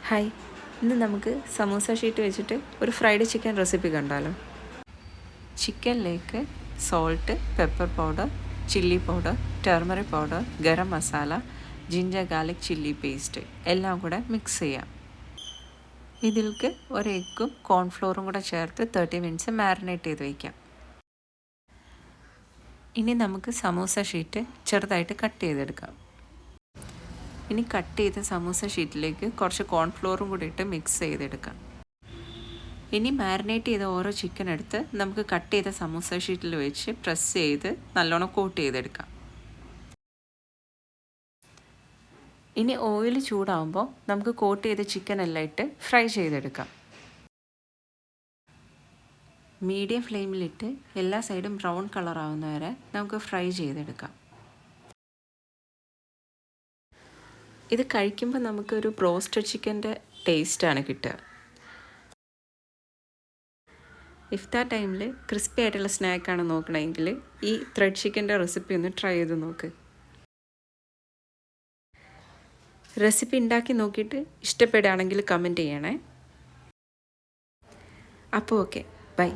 Hi, ഇന്ന് നമുക്ക് samosa sheet വെച്ചിട്ട് ഒരു ഫ്രൈഡ് ചിക്കൻ റെസിപ്പി കണ്ടാലോ. ചിക്കനിലേക്ക് salt, pepper powder, chilli powder, turmeric powder, garam masala, ginger garlic chilli paste എല്ലാം കൂടെ മിക്സ് ചെയ്യാം. ഇതിലേക്ക് ഒരു എഗ്ഗും കോൺഫ്ലോറും കൂടെ ചേർത്ത് 30 മിനിറ്റ്സ് മാരിനേറ്റ് ചെയ്ത് വയ്ക്കാം. ഇനി നമുക്ക് സമൂസ ഷീറ്റ് ചെറുതായിട്ട് കട്ട് ചെയ്തെടുക്കാം. ഇനി കട്ട് ചെയ്ത സമൂസ ഷീറ്റിലേക്ക് കുറച്ച് കോൺഫ്ലോറും കൂടി ഇട്ട് മിക്സ് ചെയ്തെടുക്കാം. ഇനി മാരിനേറ്റ് ചെയ്ത ഓരോ ചിക്കൻ എടുത്ത് നമുക്ക് കട്ട് ചെയ്ത സമൂസ ഷീറ്റിൽ വെച്ച് പ്രസ് ചെയ്ത് നല്ലോണം കോട്ട് ചെയ്തെടുക്കാം. ഇനി ഓയിൽ ചൂടാകുമ്പോൾ നമുക്ക് കോട്ട് ചെയ്ത ചിക്കൻ എല്ലാം ഇട്ട് ഫ്രൈ ചെയ്തെടുക്കാം. മീഡിയം ഫ്ലെയിമിലിട്ട് എല്ലാ സൈഡും ബ്രൗൺ കളർ ആവുന്ന വരെ നമുക്ക് ഫ്രൈ ചെയ്തെടുക്കാം. ഇത് കഴിക്കുമ്പോൾ നമുക്കൊരു ബ്രോസ്റ്റഡ് ചിക്കൻ്റെ ടേസ്റ്റാണ് കിട്ടുക. ഇഫ്താർ ടൈമിൽ ക്രിസ്പി ആയിട്ടുള്ള സ്നാക്കാണ് നോക്കണമെങ്കിൽ ഈ ത്രെഡ് ചിക്കൻ്റെ റെസിപ്പി ഒന്ന് ട്രൈ ചെയ്ത് നോക്ക്. റെസിപ്പി ഉണ്ടാക്കി നോക്കിയിട്ട് ഇഷ്ടപ്പെടുകയാണെങ്കിൽ കമൻറ്റ് ചെയ്യണേ. അപ്പോൾ ഓക്കെ, ബൈ.